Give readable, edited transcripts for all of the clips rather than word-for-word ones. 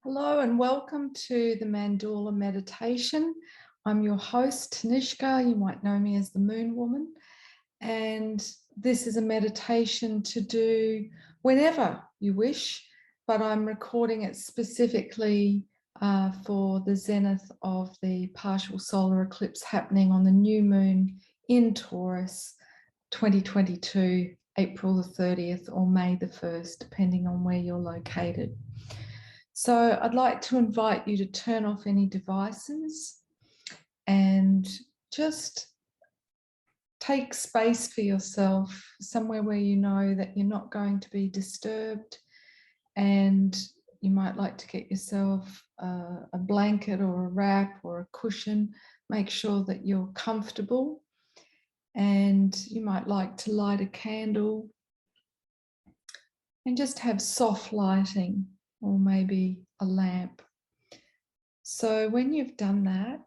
Hello and welcome to the Mandorla Meditation. I'm your host, Tanishka. You might know me as the Moon Woman. And this is a meditation to do whenever you wish, but I'm recording it specifically for the zenith of the partial solar eclipse happening on the new moon in Taurus, 2022, April the 30th or May the 1st, depending on where you're located. So I'd like to invite you to turn off any devices and just take space for yourself, somewhere where you know that you're not going to be disturbed, and you might like to get yourself a blanket or a wrap or a cushion. Make sure that you're comfortable, and you might like to light a candle and just have soft lighting, or maybe a lamp. So when you've done that,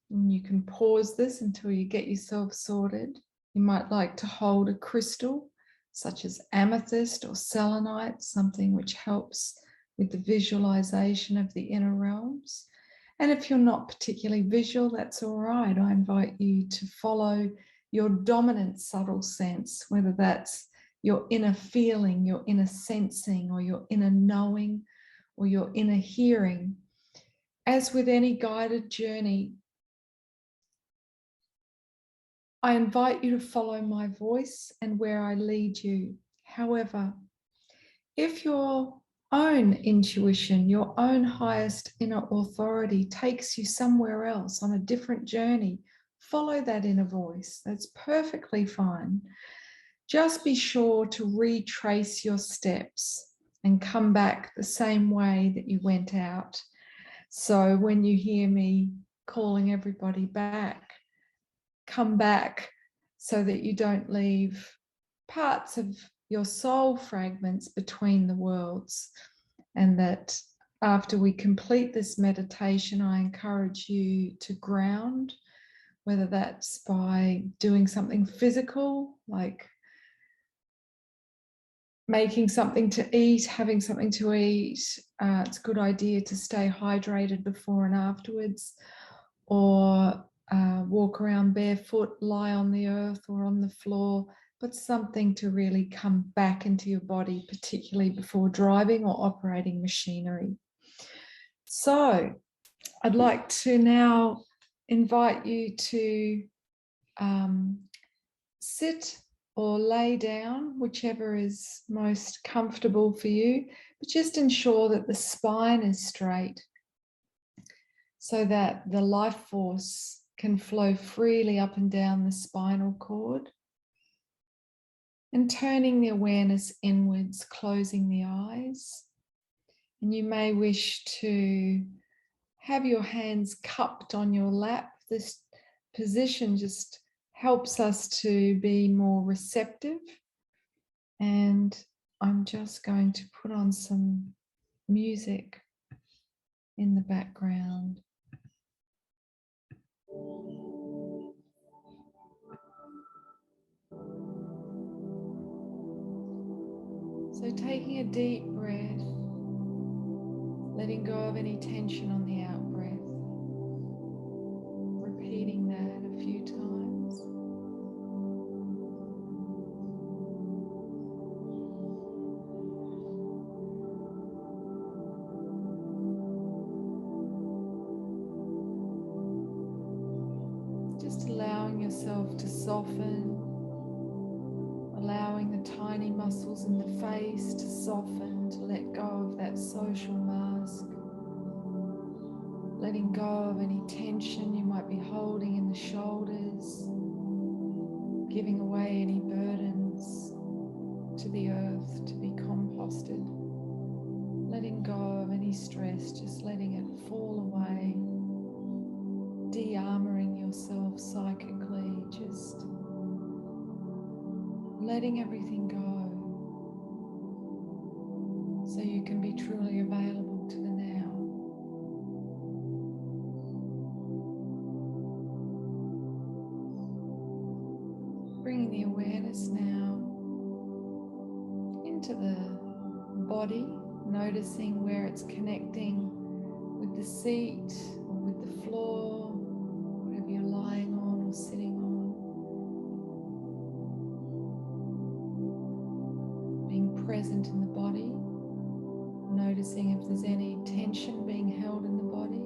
and you can pause this until you get yourself sorted, you might like to hold a crystal such as amethyst or selenite, something which helps with the visualization of the inner realms. And if you're not particularly visual, that's all right. I invite you to follow your dominant subtle sense, whether that's your inner feeling, your inner sensing, or your inner knowing, or your inner hearing. As with any guided journey, I invite you to follow my voice and where I lead you. However, if your own intuition, your own highest inner authority takes you somewhere else on a different journey, follow that inner voice. That's perfectly fine. Just be sure to retrace your steps and come back the same way that you went out. So when you hear me calling everybody back, come back so that you don't leave parts of your soul fragments between the worlds. And that after we complete this meditation, I encourage you to ground, whether that's by doing something physical, like making something to eat, having something to eat. It's a good idea to stay hydrated before and afterwards, or walk around barefoot, lie on the earth or on the floor, but something to really come back into your body, particularly before driving or operating machinery. So I'd like to now invite you to sit or lay down, whichever is most comfortable for you, but just ensure that the spine is straight so that the life force can flow freely up and down the spinal cord. And turning the awareness inwards, closing the eyes. And you may wish to have your hands cupped on your lap. This position just helps us to be more receptive. And I'm just going to put on some music in the background. So taking a deep breath, letting go of any tension on the out breath, repeating that a few times. Just allowing yourself to soften, allowing the tiny muscles in the face to soften, to let go of that social mask, letting go of any tension you might be holding in the shoulders, giving away any burdens to the earth to be composted, letting go of any stress, just letting it fall away, de-armoring yourself psychically, just letting everything go so you can be truly available to the now. Bringing the awareness now into the body, Noticing where it's connecting with the seat or with the floor, whatever you're lying on or sitting on. Being present in the body, noticing if there's any tension being held in the body.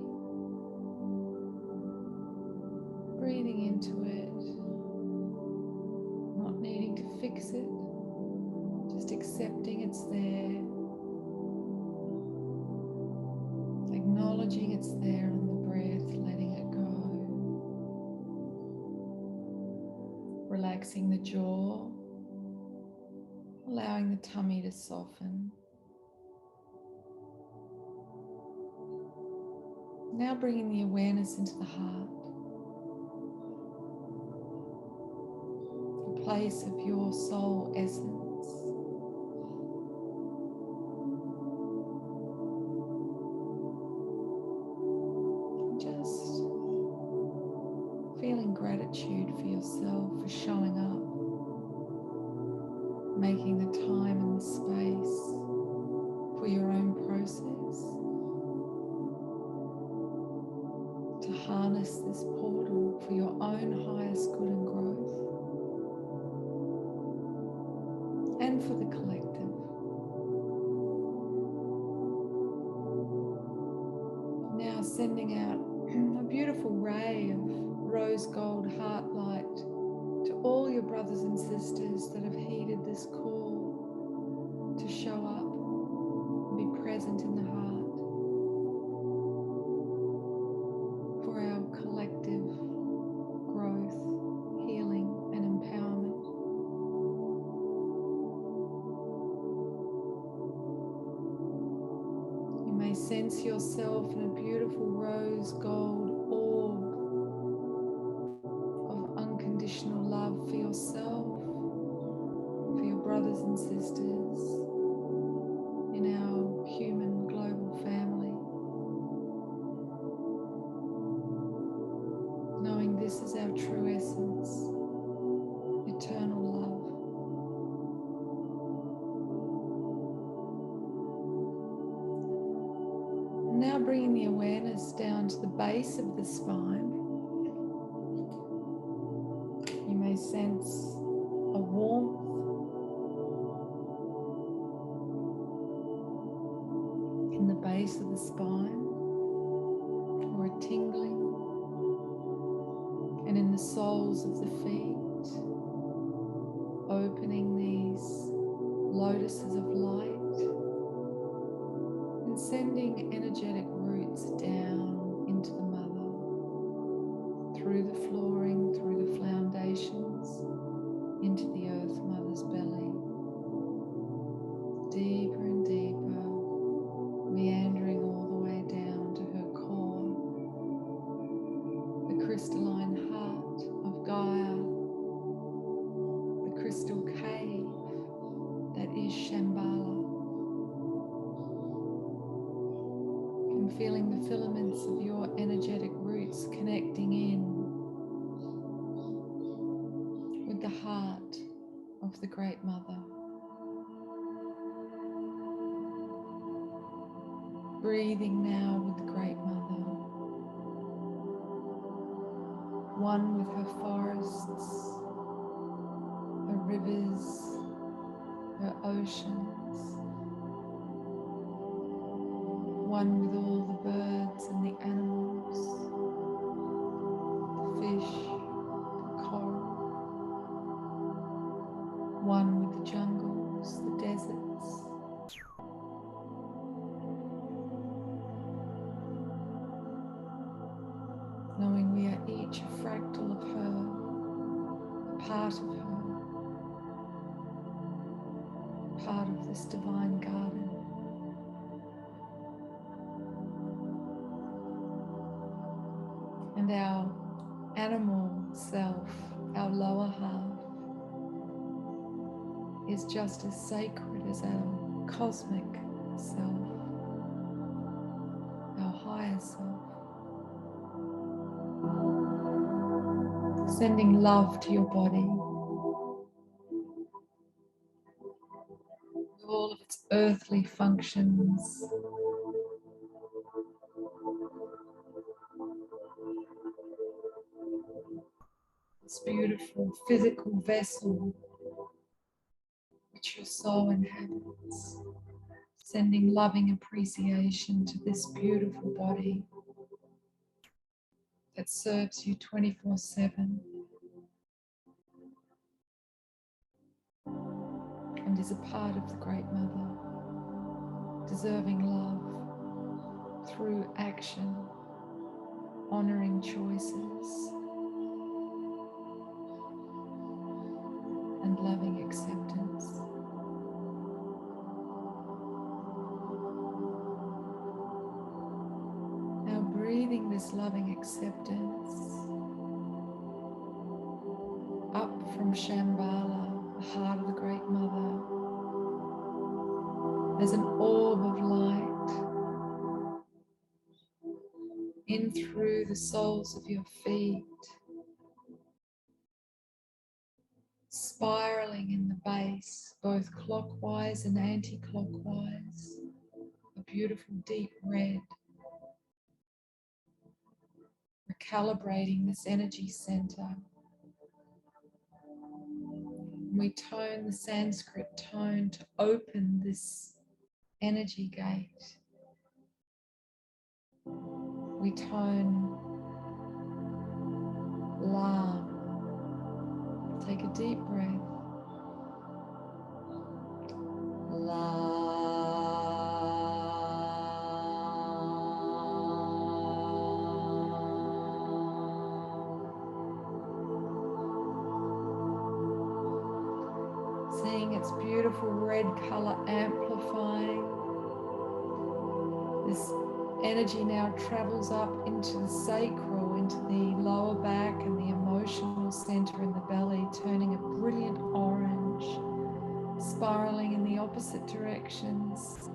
Breathing into it, not needing to fix it, just accepting it's there. Acknowledging it's there on the breath, letting it go. Relaxing the jaw, allowing the tummy to soften. Now bringing the awareness into the heart, a place of your soul essence. Feeling gratitude for yourself for showing up, making the time and the space for your own process, to harness this portal for your own highest good and growth, and for the collective. Now sending out a beautiful ray of rose gold heart light to all your brothers and sisters that have heeded this call to show up and be present in the heart for our collective growth, healing and empowerment. You may sense yourself in a beautiful rose gold orb unconditional love for yourself, for your brothers and sisters in our human global family. Knowing this is our true essence, eternal love. And now bringing the awareness down to the base of the spine. You may sense a warmth, in the base of the spine, or a tingling, and in the soles of the feet, opening these lotuses of light and sending energetic roots down into the mother, through the flooring, through the foundations, into the earth mother's belly, deeper and deeper, meandering all the way down to her core, the crystalline heart of Gaia, the crystal cave that is Shambhala, and feeling the filaments of your energetic roots connecting in with the heart of the Great Mother. Breathing now with the Great Mother, one with her forests, her rivers, her oceans, one with all the birds and the animals, the fish, the coral, one with the jungles, the deserts, knowing we are each a fractal of her, a part of her, part of this divine garden. And our animal self, our lower half, is just as sacred as our cosmic self, our higher self. Sending love to your body, all of its earthly functions. This beautiful physical vessel which your soul inhabits, sending loving appreciation to this beautiful body that serves you 24/7 and is a part of the Great Mother, deserving love through action, honoring choices, and loving acceptance. Now breathing this loving acceptance up from Shambhala, the heart of the Great Mother, as an orb of light in through the soles of your feet, spiraling in the base, both clockwise and anti-clockwise, a beautiful deep red, recalibrating this energy center. We tone the Sanskrit tone to open this energy gate. We tone Lam. Take a deep breath. Seeing its beautiful red color amplifying. This energy now travels up into the sacral, into the lower back and the emotional center in the belly, turning a brilliant orange, spiraling in the opposite directions.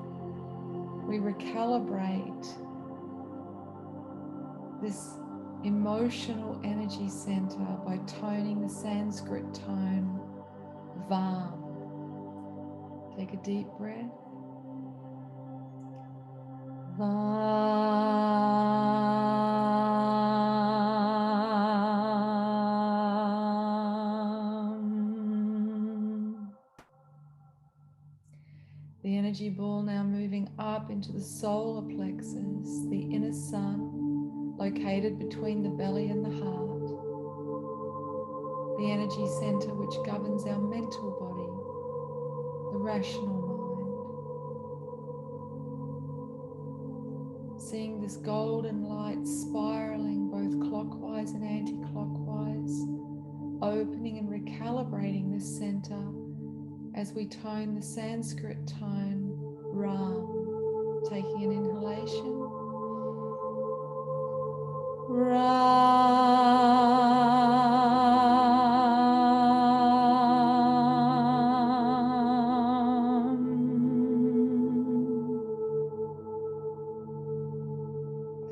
We recalibrate this emotional energy center by toning the Sanskrit tone Vam. Take a deep breath. The energy ball now moving up into the solar plexus, the inner sun, located between the belly and the heart. The energy center which governs our mental body, the rational mind. Seeing this golden light spiraling both clockwise and anti-clockwise, opening and recalibrating this center as we tone the Sanskrit tone Ram. Taking an inhalation.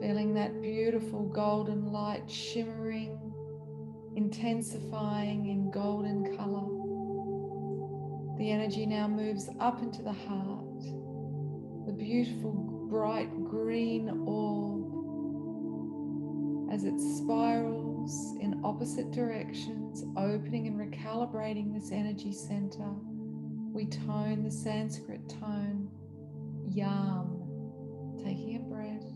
Feeling that beautiful golden light shimmering, intensifying in golden color. The energy now moves up into the heart, the beautiful bright green orb. As it spirals in opposite directions, opening and recalibrating this energy center, we tone the Sanskrit tone Yam. Taking a breath.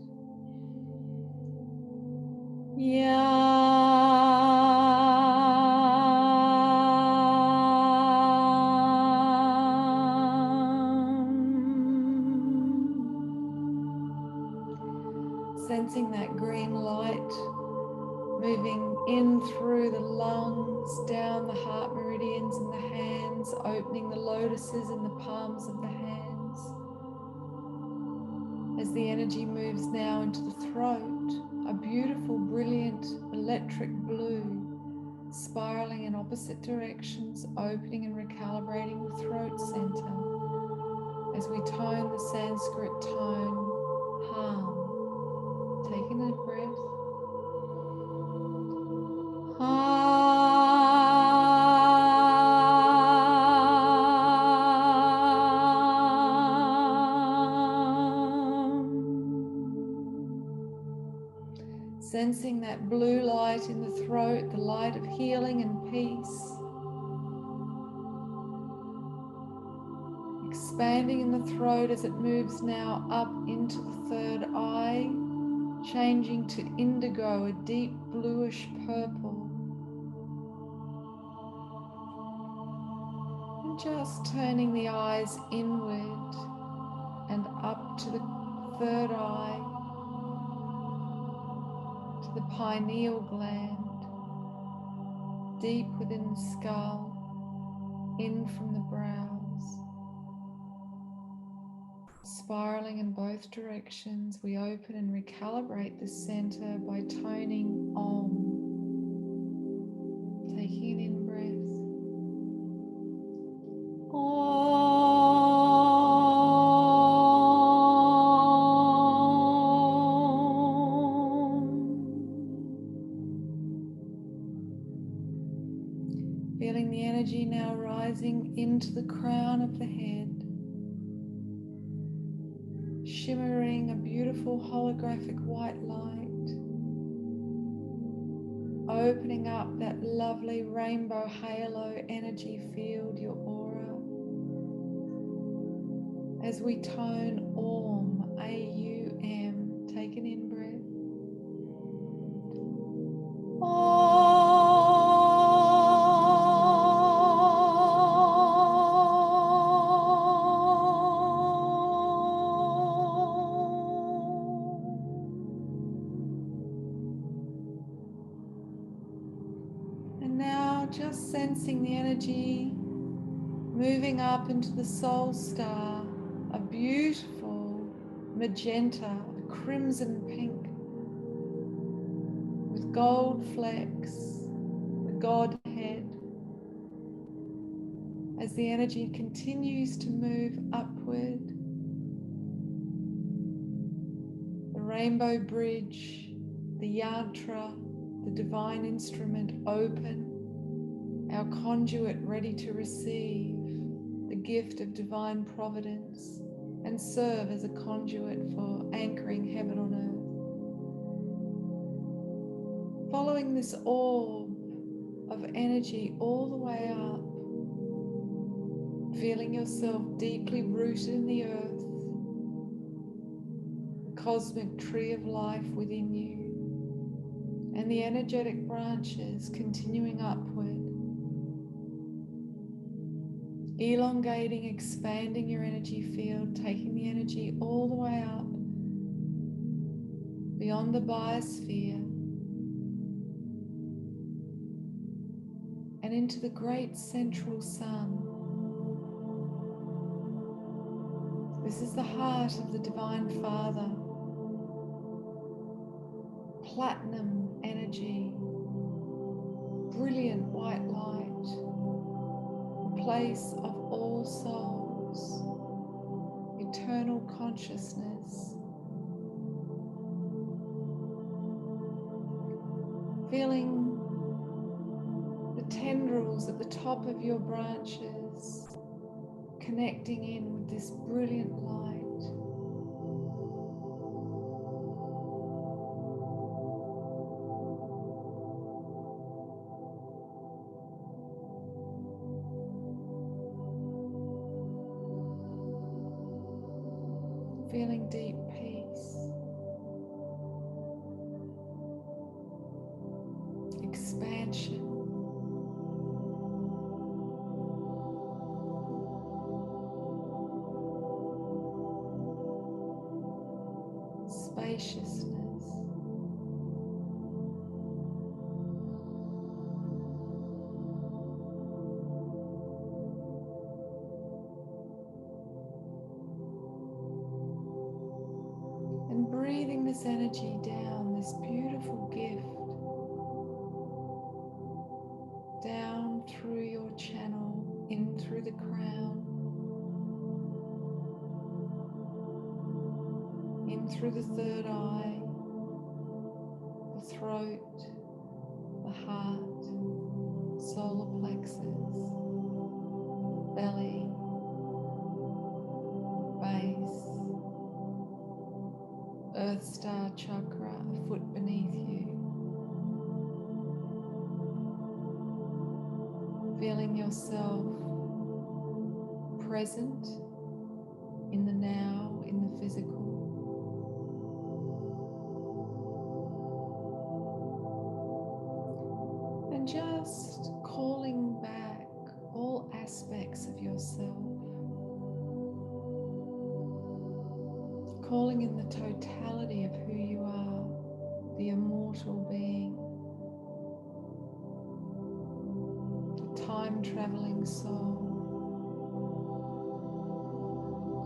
Sensing that green light moving in through the lungs, down the heart meridians in the hands, opening the lotuses in the palms of the hands. As the energy moves now into the throat, a beautiful, brilliant, electric blue, spiraling in opposite directions, opening and recalibrating the throat center. As we tone the Sanskrit tone, Ham. Taking a breath. Sensing that blue light in the throat, the light of healing and peace. Expanding in the throat as it moves now up into the third eye, changing to indigo, a deep bluish purple. And just turning the eyes inward and up to the third eye, to the pineal gland, deep within the skull, in from the brows. Spiraling in both directions, we open and recalibrate the center by toning Om. Taking an in-breath. Feeling the energy now rising into the crown of the head, shimmering a beautiful holographic white light, opening up that lovely rainbow halo energy field, your aura, as we tone Om, A-U-M. Take an in-breath. Just sensing the energy moving up into the soul star, a beautiful magenta, a crimson pink with gold flecks, the Godhead. As the energy continues to move upward, the rainbow bridge, the yantra, the divine instrument open, our conduit ready to receive the gift of divine providence and serve as a conduit for anchoring heaven on earth. Following this orb of energy all the way up, feeling yourself deeply rooted in the earth, the cosmic tree of life within you, and the energetic branches continuing upward. Elongating, expanding your energy field, taking the energy all the way up beyond the biosphere and into the great central sun. This is the heart of the Divine Father. Platinum energy, brilliant white light, the place of all souls, eternal consciousness. Feeling the tendrils at the top of your branches connecting in with this brilliant light. Feeling deep peace, expansion, spaciousness, and breathing this energy down, this beautiful gift, down through your channel, in through the crown, in through the third eye, the throat, the heart, solar plexus, belly, base, Earth Star Chakra a foot beneath you. Feeling yourself present in the now, in the physical. And just calling back all aspects of yourself. Calling in the totality of who you are, the immortal being, the time-traveling soul.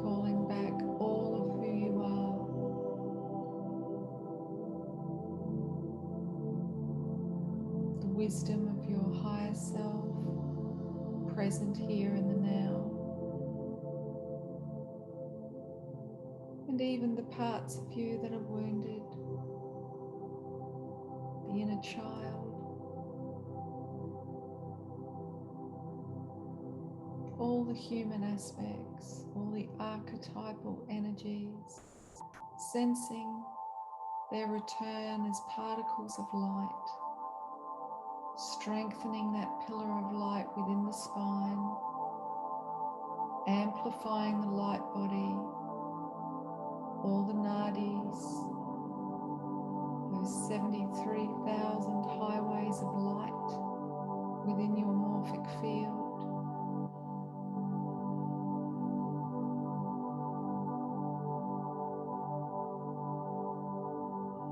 Calling back all of who you are, the wisdom of your higher self, present here in the now. And even the parts of you that are wounded, the inner child, all the human aspects, all the archetypal energies, sensing their return as particles of light, strengthening that pillar of light within the spine, amplifying the light body, all the nadis, those 73,000 highways of light within your morphic field.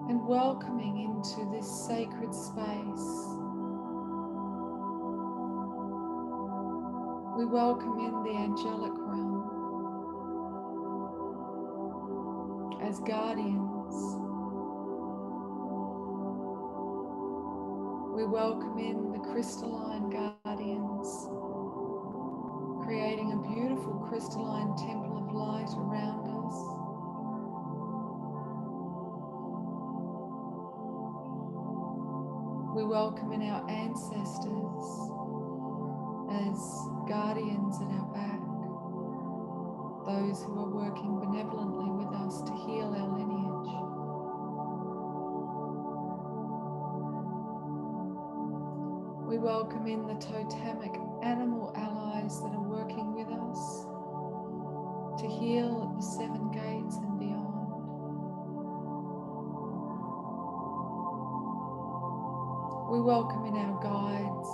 And welcoming into this sacred space, we welcome in the angelic realm as guardians. We welcome in the crystalline guardians, creating a beautiful crystalline temple of light around us. We welcome in our ancestors as guardians at our back, those who are working benevolently with us to heal our lineage. We welcome in the totemic animal allies that are working with us to heal at the 7 gates and beyond. We welcome in our guides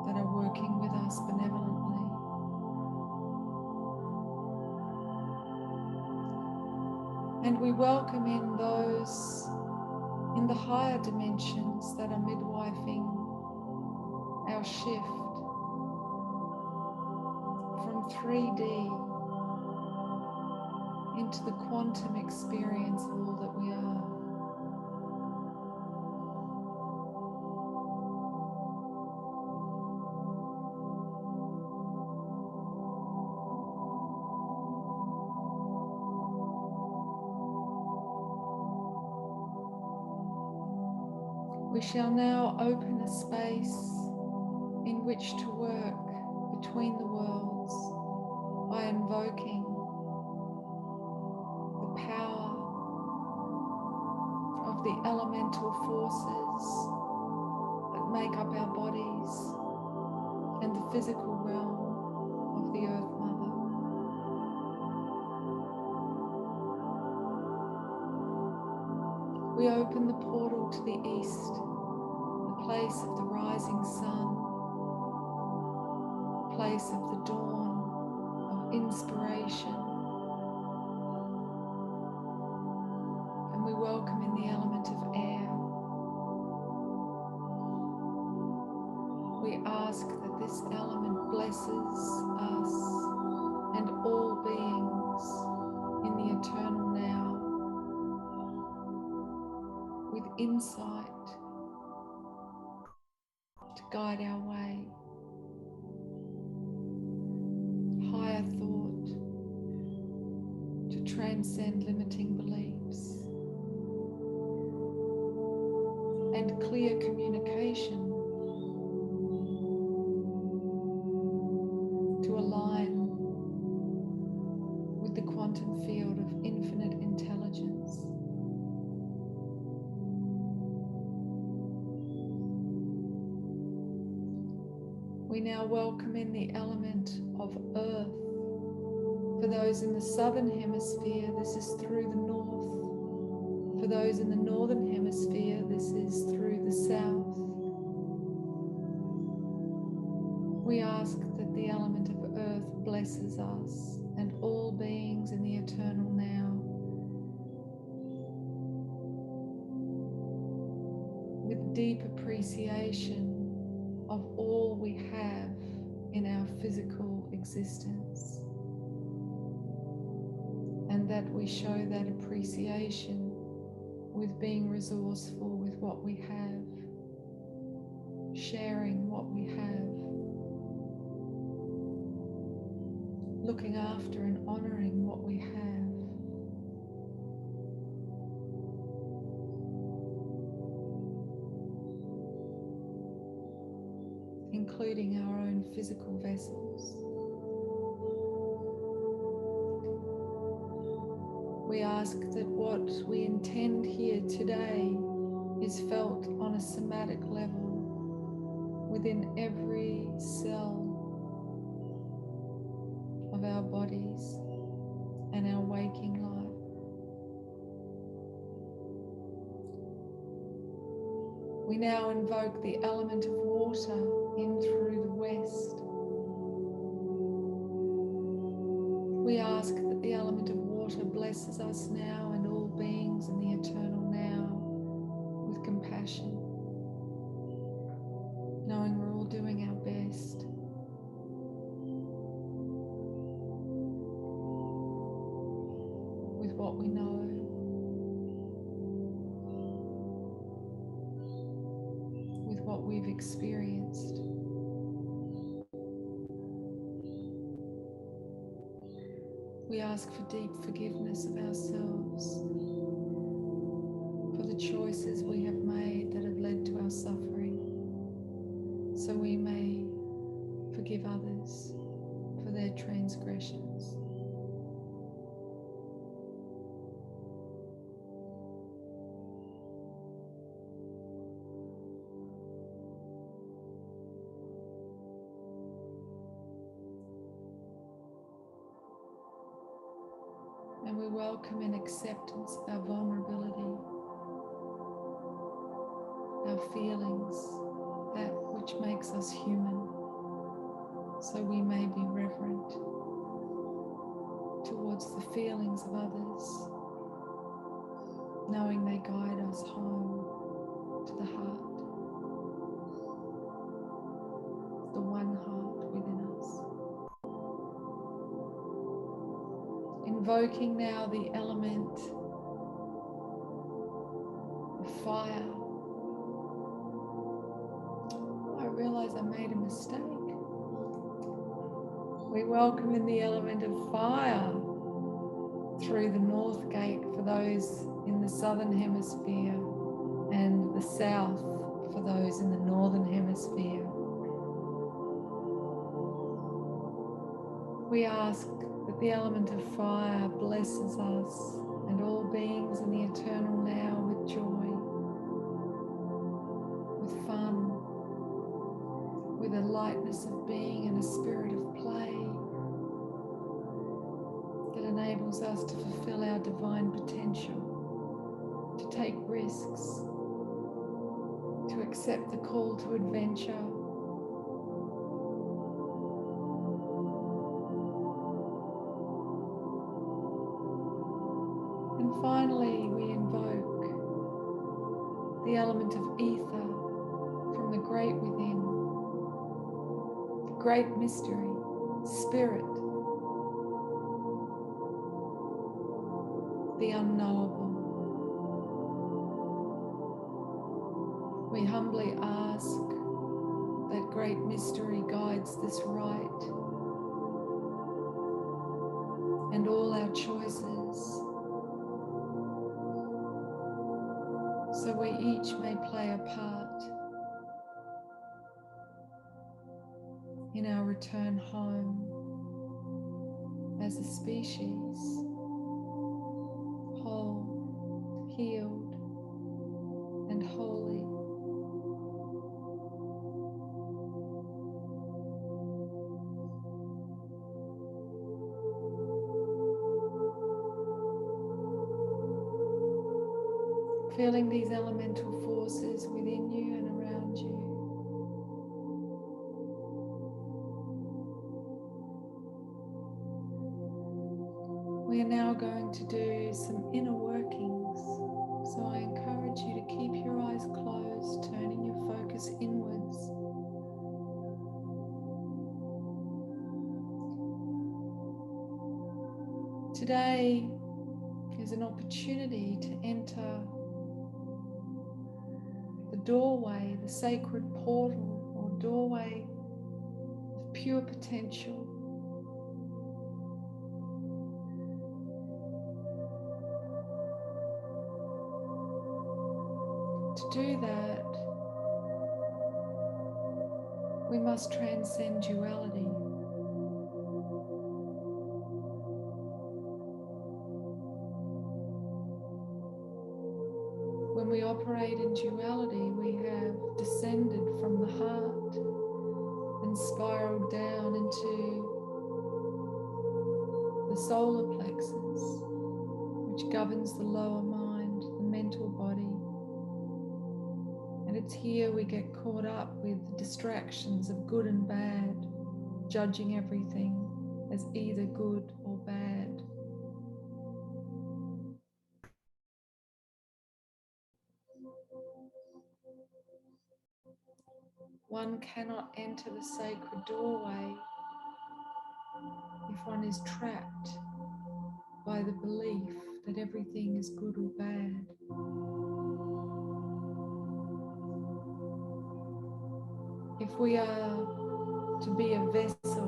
that are working with us benevolently. And we welcome in those in the higher dimensions that are midwifing our shift from 3D into the quantum experience of all that we are. We shall now open a space in which to work between the worlds by invoking the power of the elemental forces that make up our bodies and the physical realm of the Earth Mother. We open the portal to the east, the place of the rising sun, the place of the dawn of inspiration. And we welcome in the element of air. We ask that this element blesses us and all beings in the eternal now with insight to guide our way, higher thought to transcend limiting beliefs, and clear communication to align with the quantum field of infinite intelligence. We now welcome in the element of earth. For those in the southern hemisphere, this is through the north. For those in the northern hemisphere, this is through the south. We ask that the element of earth blesses us and all beings in the eternal now with deep appreciation of all we have in our physical existence, and that we show that appreciation with being resourceful with what we have, sharing what we have, looking after and honoring what we have. Including our own physical vessels. We ask that what we intend here today is felt on a somatic level within every cell of our bodies and our waking life. We now invoke the element of water in through the west. We ask that the element of water blesses us now and all beings in the eternal now with compassion, knowing we're all doing our best. With what we know. With what we've experienced. We ask for deep forgiveness of ourselves for the choices we have made that have led to our suffering, so we may forgive others for their transgressions. And we welcome in acceptance of our vulnerability, our feelings, that which makes us human, so we may be reverent towards the feelings of others, knowing they guide us home to the heart, the one heart within us. Invoking now the element of fire. I realize I made a mistake. We welcome in the element of fire through the north gate for those in the southern hemisphere and the south for those in the northern hemisphere. We ask that the element of fire blesses us and all beings in the eternal now with joy, with fun, with a lightness of being and a spirit of play that enables us to fulfill our divine potential, to take risks, to accept the call to adventure, and finally we invoke the element of ether from the great within, the great mystery, spirit, the unknowable. We humbly ask that great mystery guides this rite and all our choices, so we each may play a part in our return home as a species, whole, healed, and holy. Feeling these elemental forces within you and around you. We are now going to do some inner workings. So I encourage you to keep your eyes closed, turning your focus inwards. Today is an opportunity to enter the doorway, the sacred portal or doorway of pure potential. To do that, we must transcend duality. When we operate in duality, we have descended from the heart and spiraled down into the solar plexus, which governs the lower mind, the mental body. And it's here we get caught up with distractions of good and bad, judging everything as either good or bad. One cannot enter the sacred doorway if one is trapped by the belief that everything is good or bad. If we are to be a vessel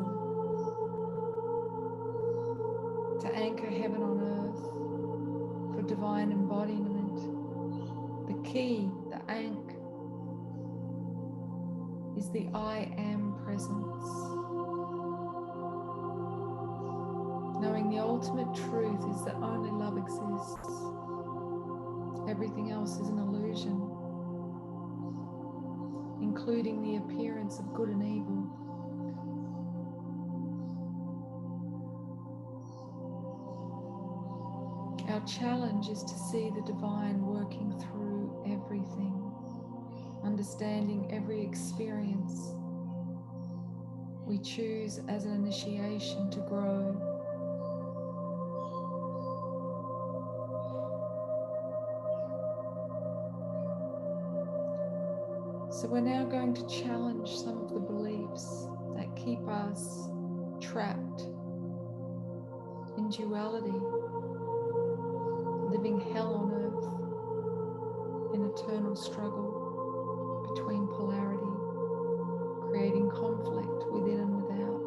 to anchor heaven on earth for divine embodiment, the key, the anch, is the I am presence. Knowing the ultimate truth is that only love exists. Everything else is an illusion, including the appearance of good and evil. Our challenge is to see the divine working through everything, understanding every experience we choose as an initiation to grow. So we're now going to challenge some of the beliefs that keep us trapped in duality, living hell on earth in eternal struggle between polarity, creating conflict within and without.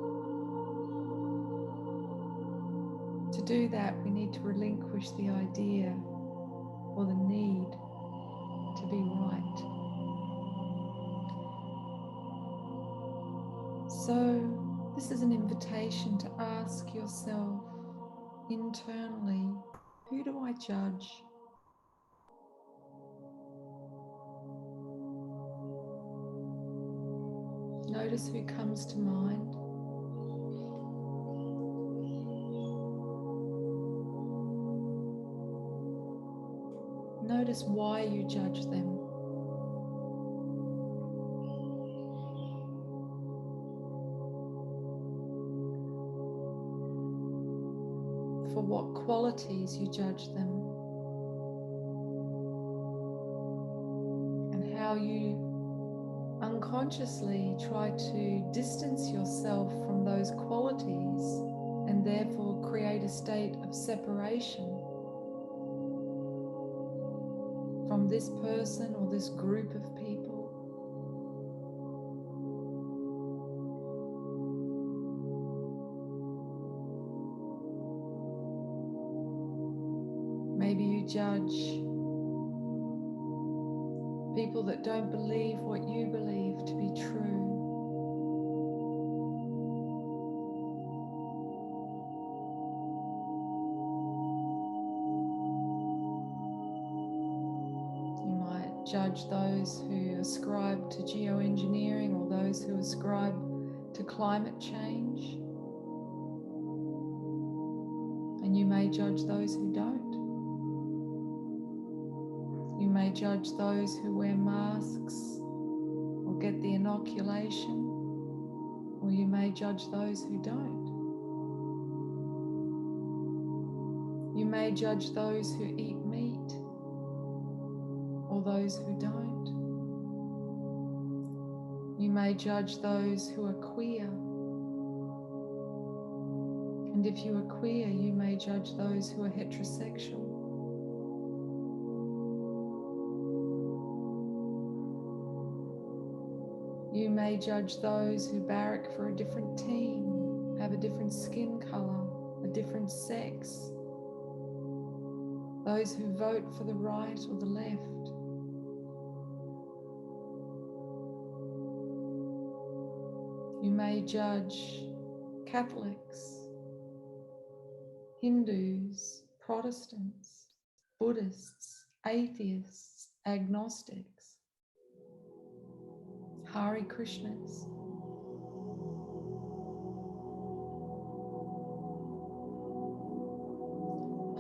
To do that, we need to relinquish the idea or the need to be right. So this is an invitation to ask yourself internally, who do I judge? Notice who comes to mind. Notice why you judge them. For what qualities you judge them, and how you unconsciously try to distance yourself from those qualities and therefore create a state of separation from this person or this group of people. Maybe you judge people that don't believe what you believe to be true. You might judge those who ascribe to geoengineering or those who ascribe to climate change. And you may judge those who don't. You may judge those who wear masks or get the inoculation, or you may judge those who don't. You may judge those who eat meat or those who don't. You may judge those who are queer. And if you are queer, you may judge those who are heterosexual. You may judge those who barrack for a different team, have a different skin color, a different sex, those who vote for the right or the left. You may judge Catholics, Hindus, Protestants, Buddhists, atheists, agnostics, Hare Krishnas.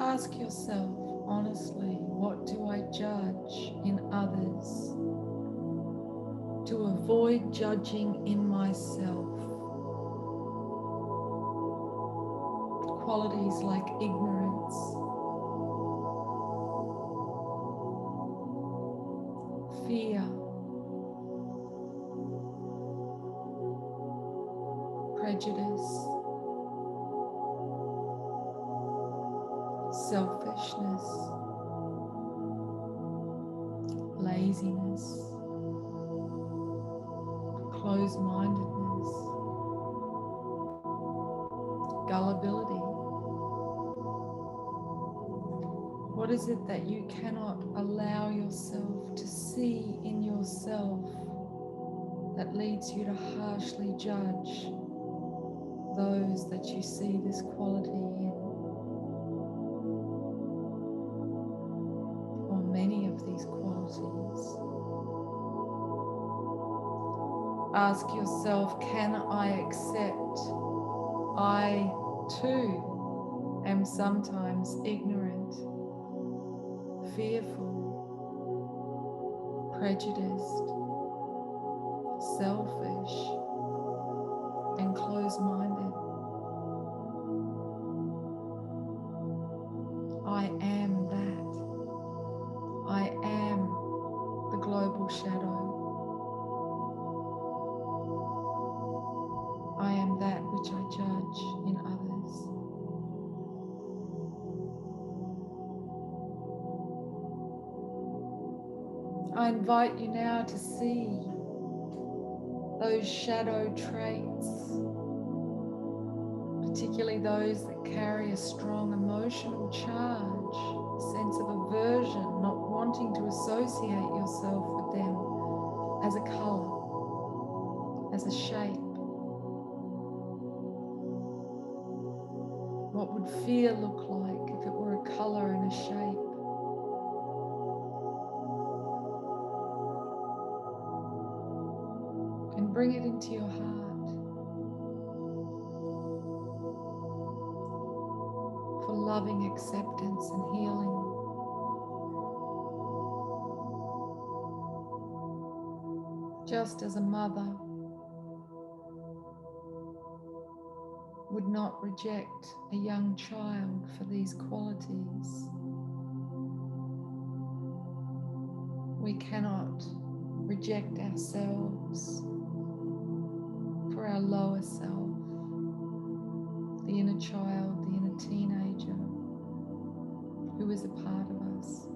Ask yourself honestly, what do I judge in others to avoid judging in myself? Qualities like ignorance, fear, prejudice, selfishness, laziness, closed-mindedness, gullibility. What is it that you cannot allow yourself to see in yourself that leads you to harshly judge those that you see this quality in, or many of these qualities? Ask yourself, can I accept I too am sometimes ignorant, fearful, prejudiced, selfish, and closed-minded? I am that. I am the global shadow. I am that which I judge in others. I invite you now to see those shadow traits, particularly those that carry a strong emotional charge, a sense of aversion, not wanting to associate yourself with them, as a color, as a shape. What would fear look like if it were a color and a shape? And bring it into your heart for loving acceptance and healing. Just as a mother would not reject a young child for these qualities, we cannot reject ourselves for our lower self, the inner child, the inner teenager who is a part of us.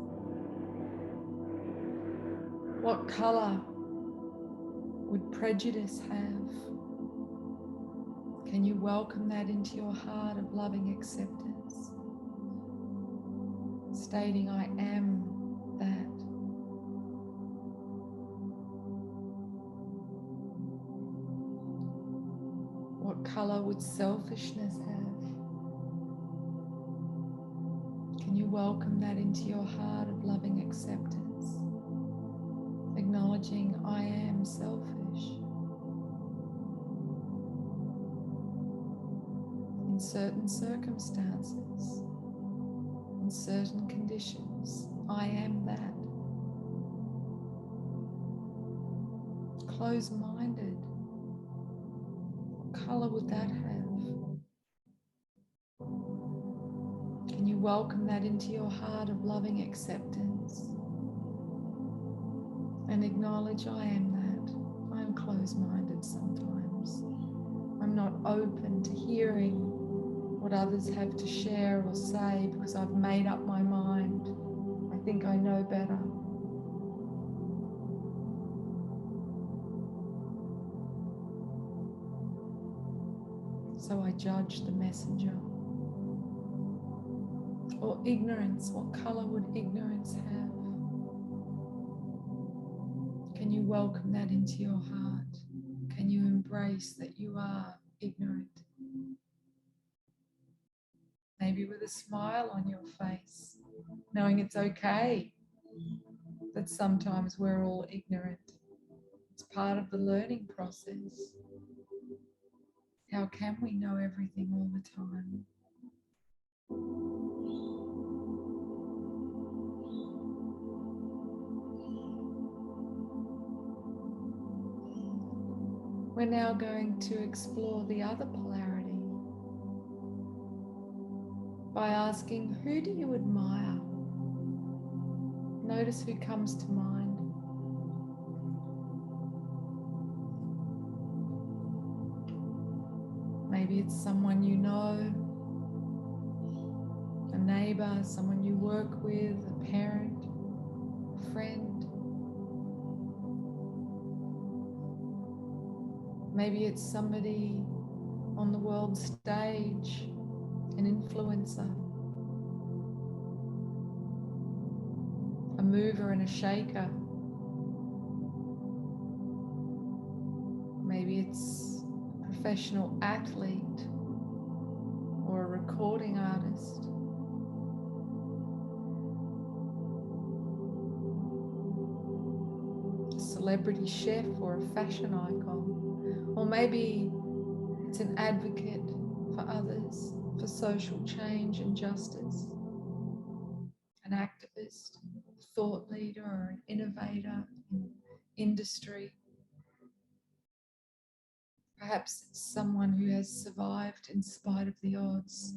What color would prejudice have? Can you welcome that into your heart of loving acceptance? Stating, I am that. What color would selfishness have? Can you welcome that into your heart of loving acceptance? Acknowledging, I am selfish. In certain circumstances, in certain conditions, I am that. closed-minded, what colour would that have? Can you welcome that into your heart of loving acceptance and acknowledge, I am that. I'm closed-minded sometimes. I'm not open to hearing what others have to share or say because I've made up my mind. I think I know better. So I judge the messenger. Or ignorance, what colour would ignorance have? Can you welcome that into your heart? Can you embrace that you are ignorant? Maybe with a smile on your face, knowing it's okay that sometimes we're all ignorant. It's part of the learning process. How can we know everything all the time? We're now going to explore the other polarity by asking, who do you admire? Notice who comes to mind. Maybe it's someone you know, a neighbor, someone you work with, a parent, a friend. Maybe it's somebody on the world stage, an influencer, a mover and a shaker. Maybe it's a professional athlete or a recording artist. A celebrity chef or a fashion icon. Or maybe it's an advocate for others, for social change and justice. An activist, a thought leader, or an innovator in industry. Perhaps it's someone who has survived in spite of the odds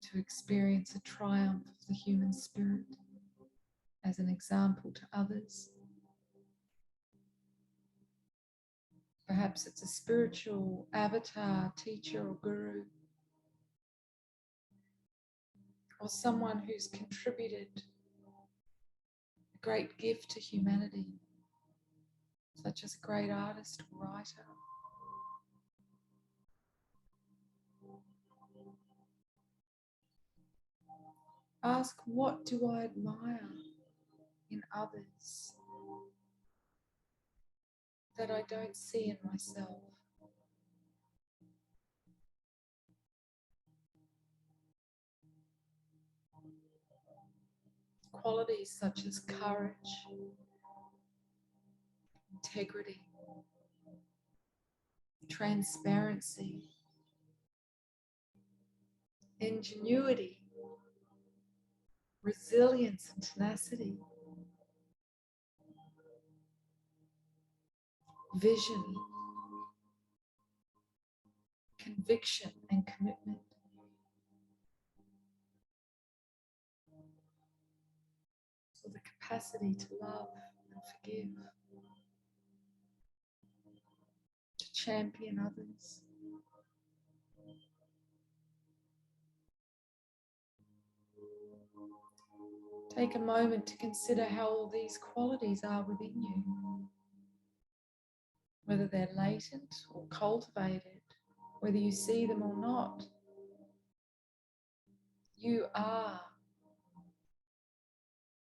to experience a triumph of the human spirit as an example to others. Perhaps it's a spiritual avatar, teacher or guru, or someone who's contributed a great gift to humanity, such as a great artist or writer. Ask, what do I admire in others that I don't see in myself? Qualities such as courage, integrity, transparency, ingenuity, resilience and tenacity, vision, conviction and commitment. Or the capacity to love and forgive, to champion others. Take a moment to consider how all these qualities are within you, whether they're latent or cultivated, whether you see them or not. You are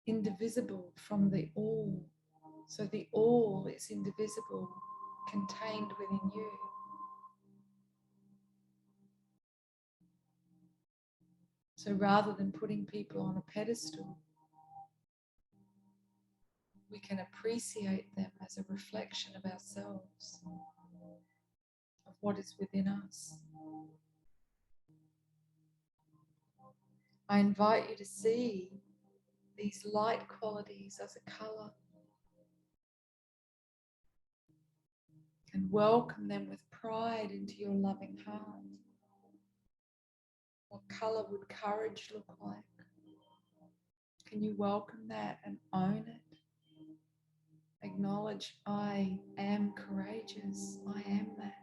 indivisible from the all. So the all is indivisible, contained within you. So rather than putting people on a pedestal, we can appreciate them as a reflection of ourselves, of what is within us. I invite you to see these light qualities as a colour, And welcome them with pride into your loving heart. What color would courage look like? Can you welcome that and own it? Acknowledge, I am courageous. I am that.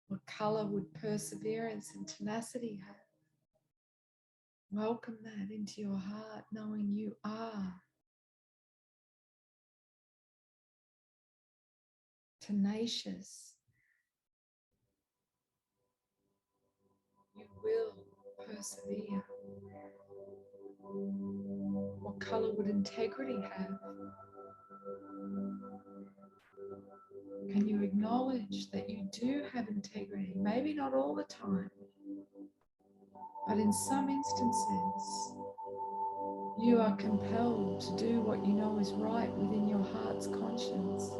What color would perseverance and tenacity have? Welcome that into your heart, knowing you are tenacious. You will persevere. What color would integrity have? Can you acknowledge that you do have integrity? Maybe not all the time, but in some instances, you are compelled to do what you know is right within your heart's conscience.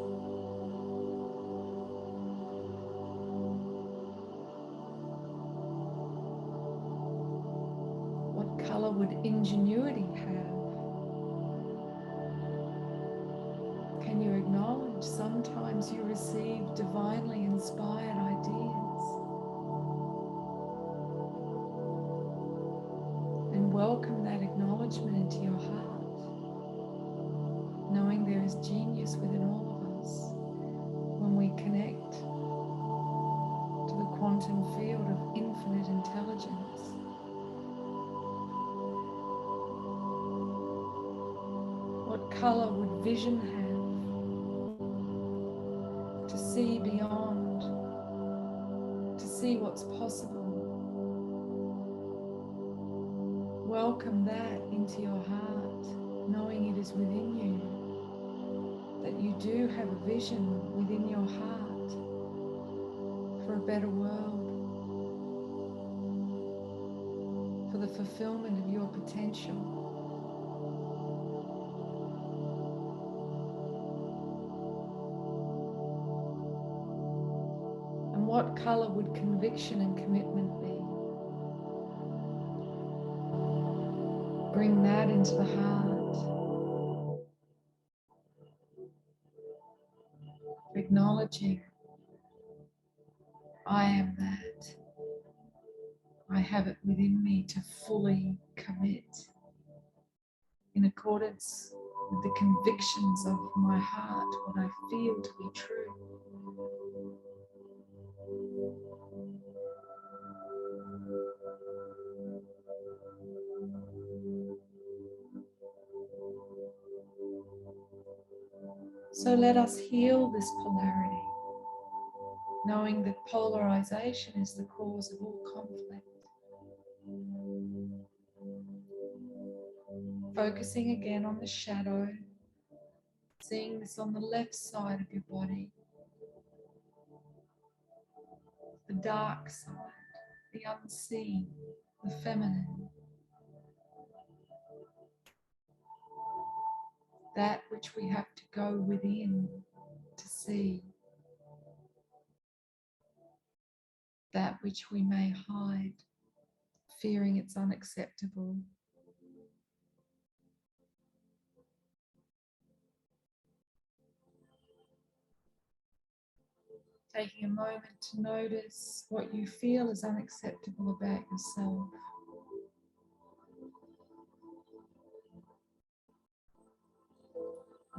What color would ingenuity have? Can you acknowledge sometimes you receive divinely inspired ideas? And welcome that acknowledgement into your heart, knowing there is genius within all of us when we connect to the quantum field of infinite intelligence. What color would vision have? To see beyond, to see what's possible. Welcome that into your heart, knowing it is within you, that you do have a vision within your heart for a better world, for the fulfillment of your potential. And what color would conviction and commitment be? Bring that into the heart. Acknowledging, I am that. I have it within me to fully commit in accordance with the convictions of my heart, what I feel to be true. So let us heal this polarity, knowing that polarization is the cause of all conflict. Focusing again on the shadow, seeing this on the left side of your body, the dark side, the unseen, the feminine, that which we have to go within to see, that which we may hide, fearing it's unacceptable. Taking a moment to notice what you feel is unacceptable about yourself.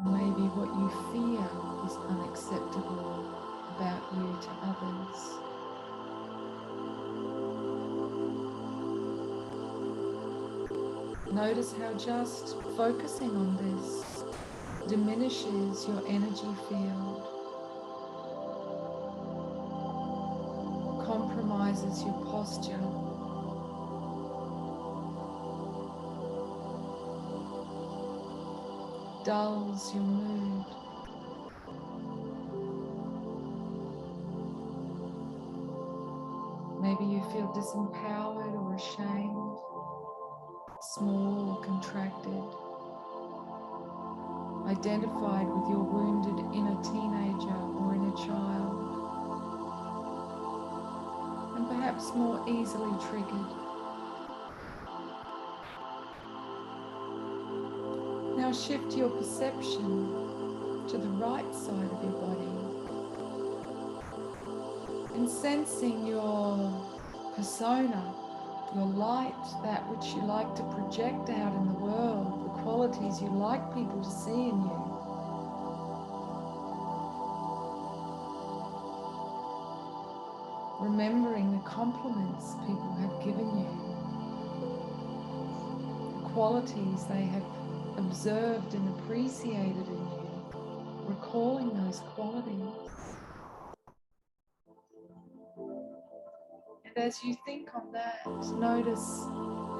Maybe what you fear is unacceptable about you to others. Notice how just focusing on this diminishes your energy field, compromises your posture, dulls your mood. Maybe you feel disempowered or ashamed, small or contracted, identified with your wounded inner teenager or inner child, and perhaps more easily triggered. Now Now shift your perception to the right side of your body and sensing your persona, your light, that which you like to project out in the world, the qualities you like people to see in you. Remembering the compliments people have given you, the qualities they have observed and appreciated in you, recalling those qualities. And as you think on that, notice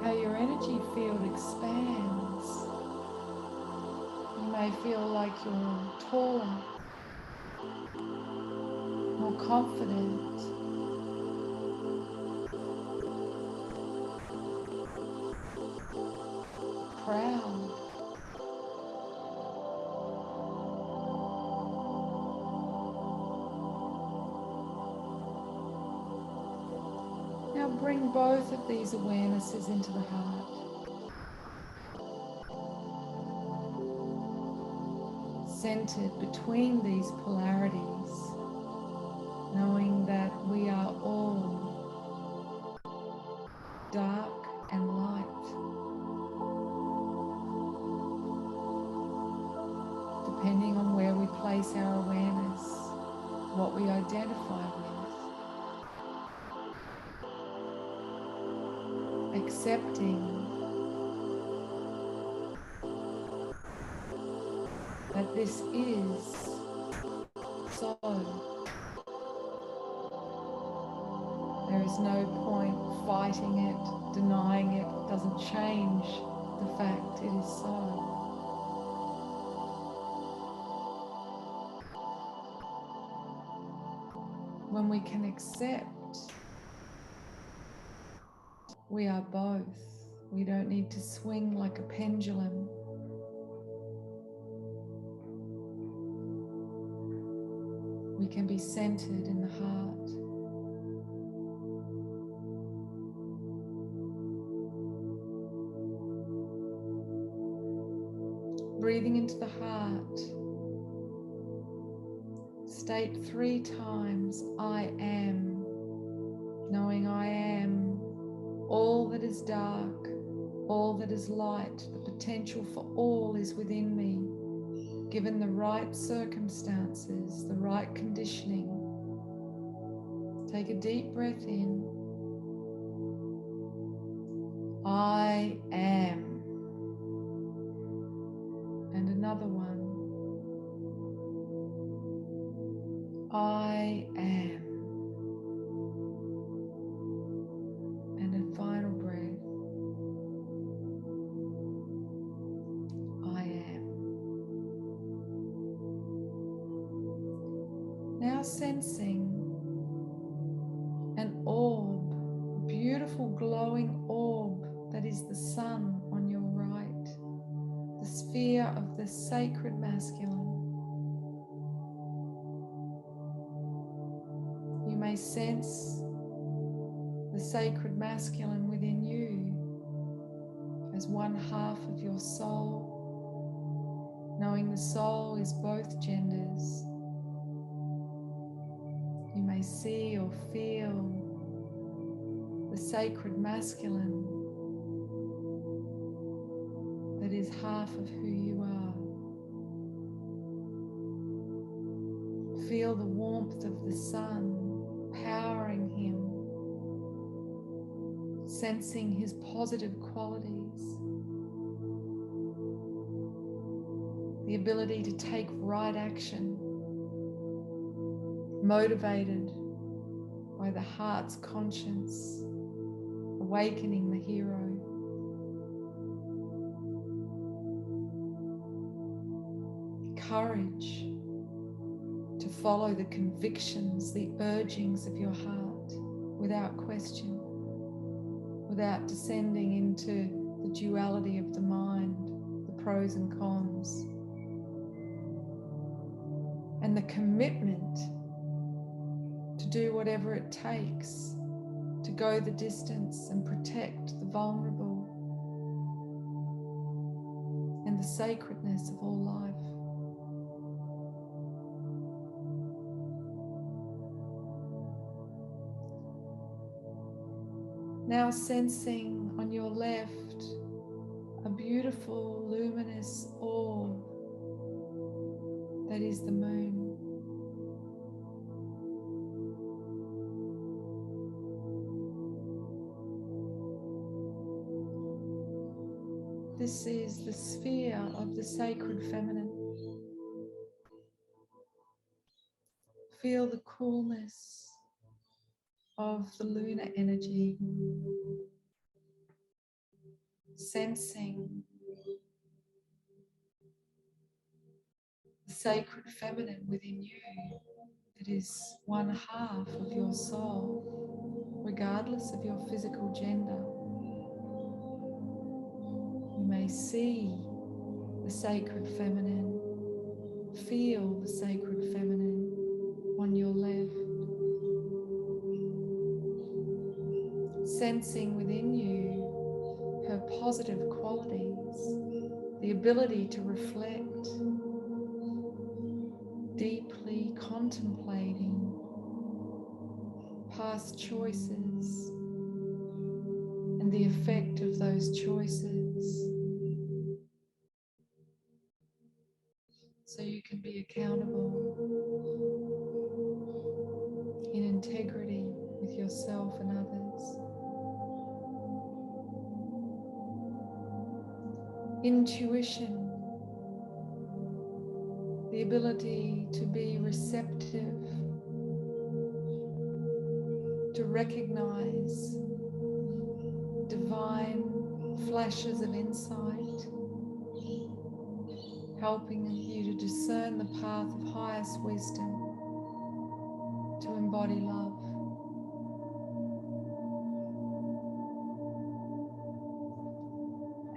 how your energy field expands. You may feel like you're taller, more confident, proud. Now bring both of these awarenesses into the heart. Centered between these polarities, knowing that we are all dark and light, depending on where we place our awareness, what we identify with. Accepting that this is so. There is no point fighting it, denying it. It doesn't change the fact it is so. When we can accept we are both, we don't need to swing like a pendulum. We can be centered in the heart. Breathing into the heart, state 3 times, I am, knowing I am all that is dark, all that is light. The potential for all is within me. Given the right circumstances, the right conditioning. Take a deep breath in. I am. And another one. I am. And a final breath. I am. Now sensing an orb, a beautiful glowing orb that is the sun on your right, the sphere of the sacred masculine. You may sense the sacred masculine within you as one half of your soul, knowing the soul is both genders. You may see or feel the sacred masculine that is half of who you are. Feel the warmth of the sun powering him, sensing his positive qualities, the ability to take right action, motivated by the heart's conscience, awakening the hero. Courage to follow the convictions, the urgings of your heart without question, without descending into the duality of the mind, the pros and cons. And the commitment to do whatever it takes to go the distance and protect the vulnerable. And the sacredness of all life. Now sensing on your left a beautiful luminous orb that is the moon. This is the sphere of the sacred feminine. Feel the coolness of the lunar energy, sensing the sacred feminine within you. It is one half of your soul, regardless of your physical gender. You may see the sacred feminine, feel the sacred feminine on your left, sensing within you her positive qualities, the ability to reflect, deeply contemplating past choices and the effect of those choices, so you can be accountable in integrity with yourself and others. Intuition, the ability to be receptive, to recognize divine flashes of insight, helping you to discern the path of highest wisdom, to embody love.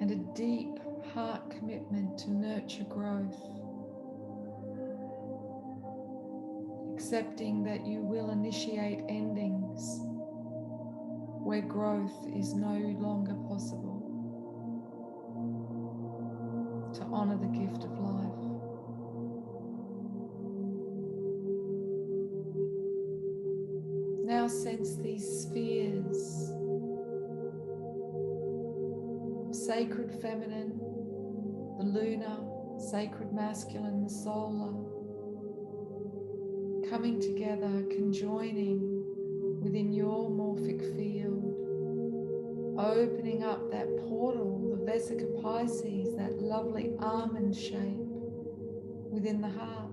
And a deep heart commitment to nurture growth, accepting that you will initiate endings where growth is no longer possible, to honor the gift of life. Now sense these spheres, sacred feminine, the lunar, sacred masculine, the solar, coming together, conjoining within your morphic field, opening up that portal, the Vesica Pisces, that lovely almond shape within the heart.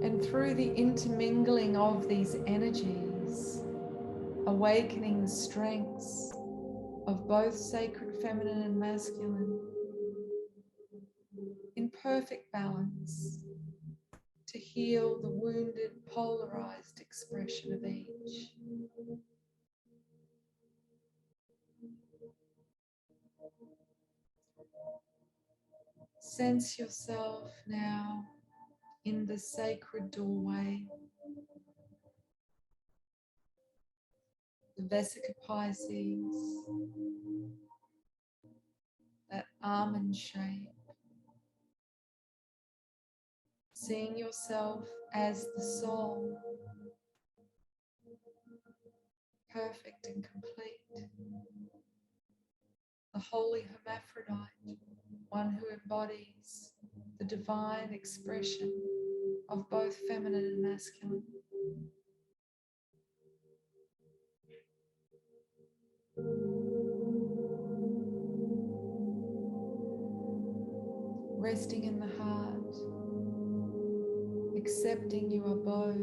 And through the intermingling of these energies, awakening the strengths of both sacred feminine and masculine in perfect balance, to heal the wounded, polarized expression of each. Sense yourself now in the sacred doorway, the Vesica Pisces, that almond shape, seeing yourself as the soul, perfect and complete, the holy hermaphrodite, one who embodies the divine expression of both feminine and masculine. Resting in the heart, accepting you are both.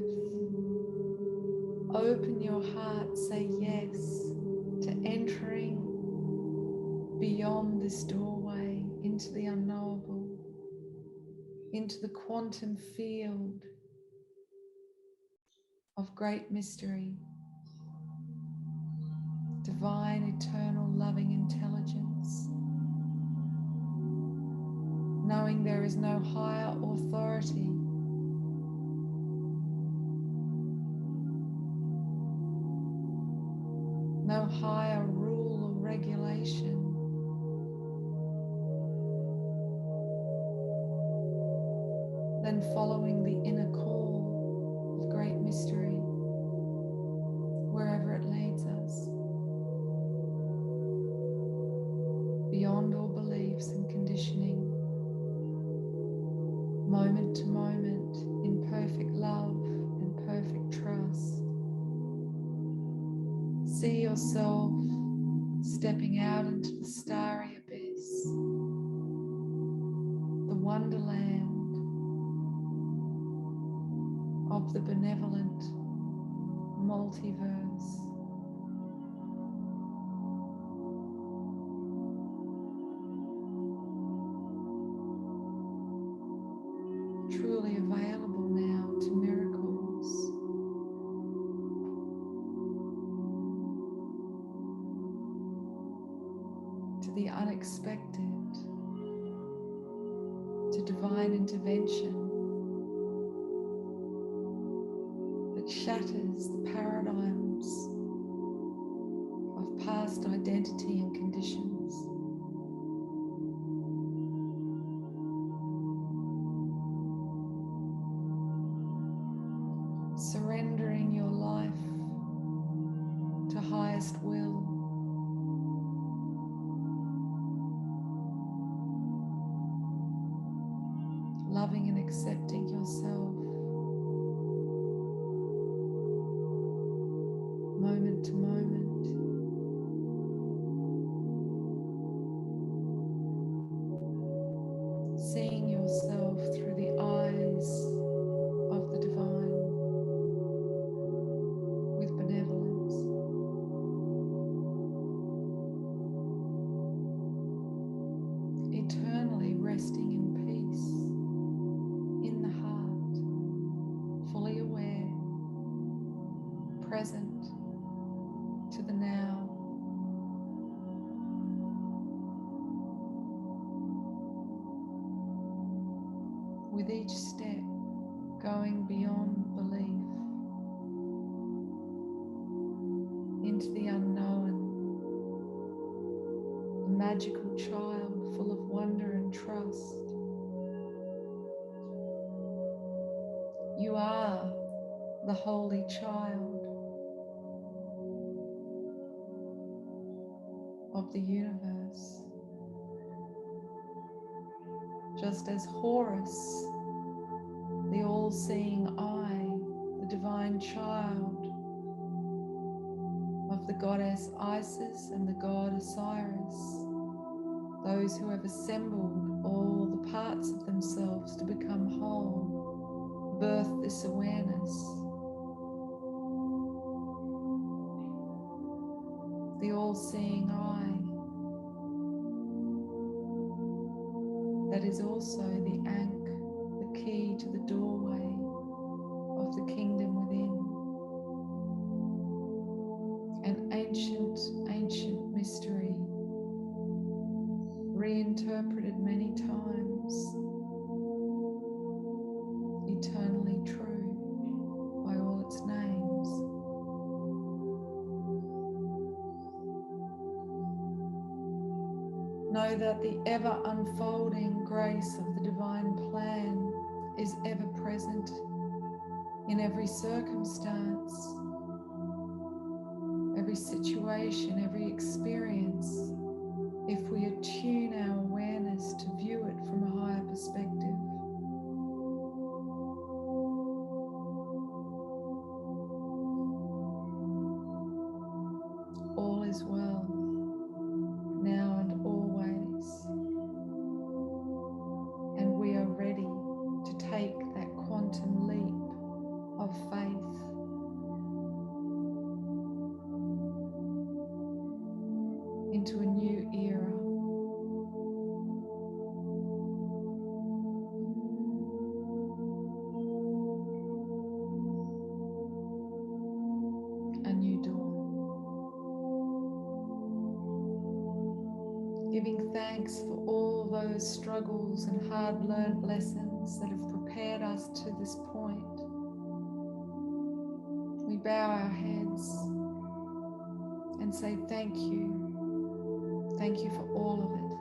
Open your heart, say yes to entering beyond this doorway into the unknowable, into the quantum field of great mystery, divine, eternal, loving intelligence, knowing there is no higher authority no higher rule or regulation than following the inner call of great mystery wherever it leads us, beyond all beliefs and conditioning, moment to moment, in perfect love and perfect trust. See yourself stepping out into the starry abyss, the wonderland of the benevolent multiverse. Truly available now to miracles, to the unexpected, to divine intervention that shatters the paradigms of past identity and conditions. Surrendering your life to highest will, loving and accepting yourself moment to moment, seeing yourself through the eyes of the divine with benevolence, eternally resting in peace in the heart, fully aware, present to the now. With each step going beyond belief into the unknown, a magical child full of wonder and trust. You are the holy child of the universe. Just as Horus, the all-seeing eye, the divine child of the goddess Isis and the god Osiris, those who have assembled all the parts of themselves to become whole, birth this awareness. The all-seeing eye that is also the ankh, the key to the doorway of the kingdom within. An ancient, ancient mystery, reinterpreted many times, eternally true by all its names. Know that the ever unfolding grace of the divine plan is ever present in every circumstance, every situation, every experience, if we attune our awareness to view it from a higher perspective. All is well, now and always, and we are ready to take that quantum leap of faith into a new era. A new dawn. Giving thanks for all those struggles and hard-learned lessons that have prepared us to this point. We bow our heads and say thank you. Thank you for all of it.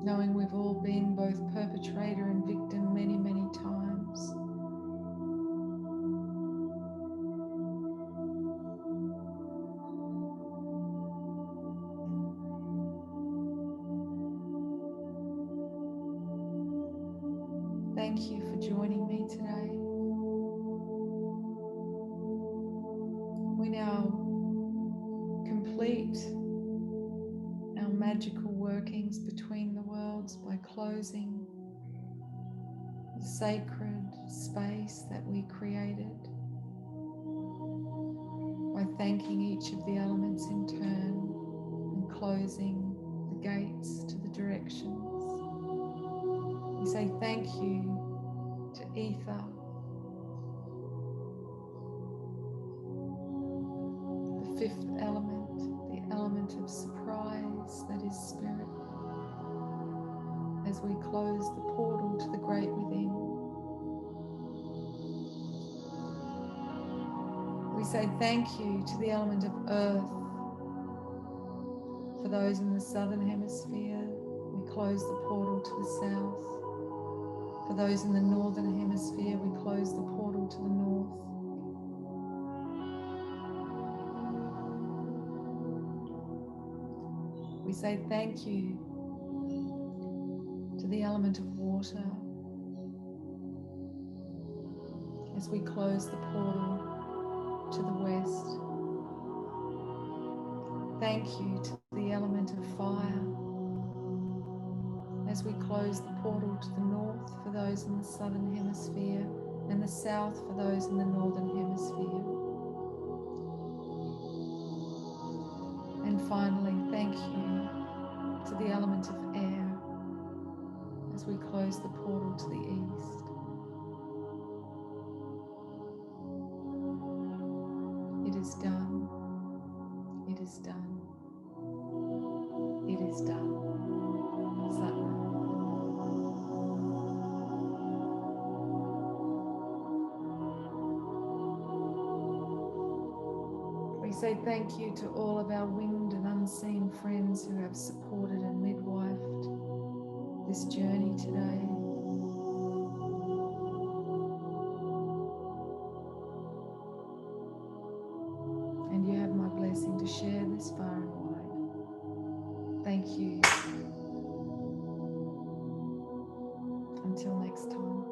Knowing we've all been both perpetrator and victim many, many times. Thank you for joining me today. We now complete our magical workings between the worlds by closing the sacred space that we created, by thanking each of the elements in turn and closing the gates to the directions. We say thank you to ether, the fifth element, the element of surprise that is spirit, as we close the portal to the great within. We say thank you to the element of earth. For those in the southern hemisphere, we close the portal to the south. For those in the northern hemisphere, we close the portal to the north. We say thank you to the element of water as we close the portal to the west. Thank you to the element of fire as we close the portal to the north for those in the southern hemisphere and the south for those in the northern hemisphere. And finally, thank you to the element of air as we close the portal to the east. It is done. It is done. It is done. Satnam. We say thank you to all of our winged and unseen friends who have supported and midwifed this journey today. And you have my blessing to share this far and wide. Thank you. Until next time.